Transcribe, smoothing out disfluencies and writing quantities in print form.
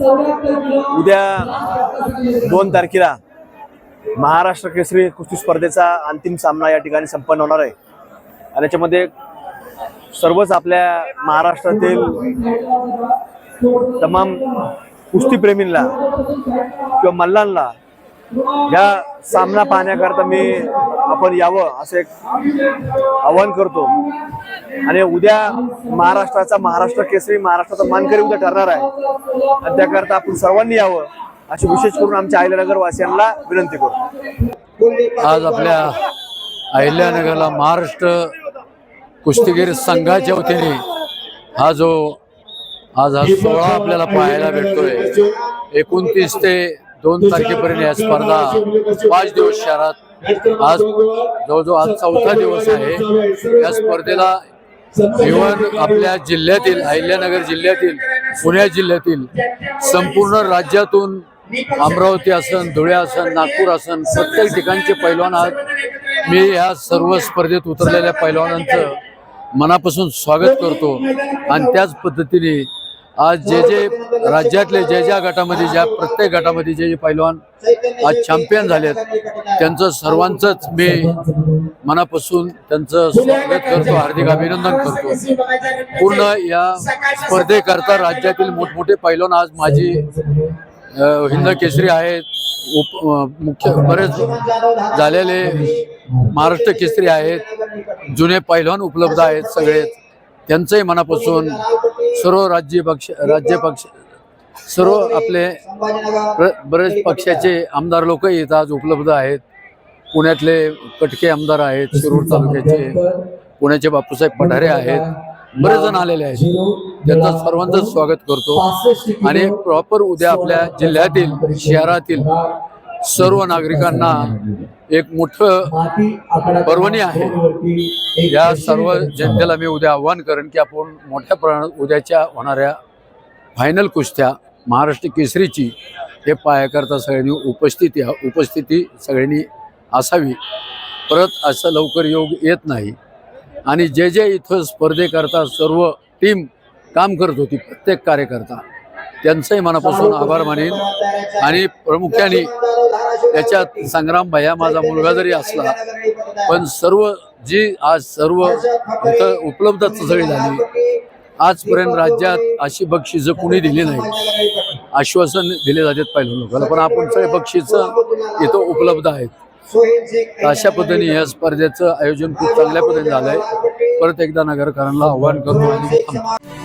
उद्या 2 तारखेला महाराष्ट्र केसरी कुस्ती स्पर्धेचा अंतिम सामना या ठिकाणी संपन्न होणार आहे आणि याच्यामध्ये सर्वच आपल्या महाराष्ट्रातील तमाम कुस्तीप्रेमींना किंवा मल्लांना या सामना पाहण्याकरता आपण यावं असं एक आवाहन करतो। आणि उद्या महाराष्ट्र केसरी महाराष्ट्राचा मानकरी उद्या ठरणार आहे आणि त्याकरता आपण सर्वांनी यावं अशी विशेष करून आमच्या अहिल्यानगर वासियांना विनंती करतो। आज आपल्या अहिल्यानगरला महाराष्ट्र कुस्तीगीर संघाच्या वतीने आज हा सोहळा आपल्याला पाहायला भेटतोय। 29 ते 2 तारखेपर्यंत या स्पर्धा 5 दिवस शहरात आज जवळजवळ आज 4था दिवस आहे। या स्पर्धेला इव्हन आपल्या जिल्ह्यातील अहिल्यानगर जिल्ह्यातील पुणे जिल्ह्यातील संपूर्ण राज्यातून अमरावती असन धुळे असन नागपूर असन प्रत्येक ठिकाणचे पैलवान आज मी या सर्व स्पर्धेत उतरलेल्या पैलवानांचं मनापासून स्वागत करतो। आणि त्याच पद्धतीने आज जे राज्यातले ज्या गटामध्ये प्रत्येक गटामध्ये जे पैलवान आज चॅम्पियन झालेत त्यांचं सर्वांचंच मी मनापासून त्यांचं स्वागत करतो, हार्दिक अभिनंदन करतो। पूर्ण या स्पर्धेकरता राज्यातील मोठमोठे पैलवान आज माझी हिंद केसरी आहेत, मुख्य बरेच झालेले महाराष्ट्र केसरी आहेत, जुने पैलवान उपलब्ध आहेत सगळे, त्यांचंही मनापासून सर्व राज्य पक्ष सर्व आपले बरेच पक्षाचे आमदार लोकही इथं आज उपलब्ध आहेत। पुण्यातले कटके आमदार आहेत, शिरूर तालुक्याचे पुण्याचे बापूसाहेब पठारे आहेत, बरेच जण आलेले आहेत, त्यांचं सर्वांचं स्वागत करतो। आणि प्रॉपर उद्या आपल्या जिल्ह्यातील शहरातील सर्व नागरिकांना एक मोठं पर्वणी आहे। या सर्व जनतेला मी उद्या आव्हान करेन की आपण मोठ्या प्रमाणात उद्याच्या होणाऱ्या फायनल कुस्त्या महाराष्ट्र केसरीची हे पाहण्याकरता सगळ्यांनी उपस्थिती सगळ्यांनी असावी। परत असं लवकर योग येत नाही आणि जे इथं स्पर्धेकरता सर्व टीम काम करत होती प्रत्येक कार्यकर्ता त्यांचंही मनापासून आभार मानेन। आणि प्रामुख्याने त्याच्यात संग्राम भैया माझा मुलगा जरी असला पण आज सर्व इथं उपलब्ध सगळी झाली। आजपर्यंत राज्यात अशी बक्षिसं कुणी दिली नाही, आश्वासन दिले जातात पहिल्या लोकांना, पण आपण सगळे बक्षिसं इथं उपलब्ध आहेत। अशा पद्धतीने या स्पर्धेचं आयोजन खूप चांगल्या पद्धतीने झालंय। परत एकदा नगरकरांना आव्हान करतो।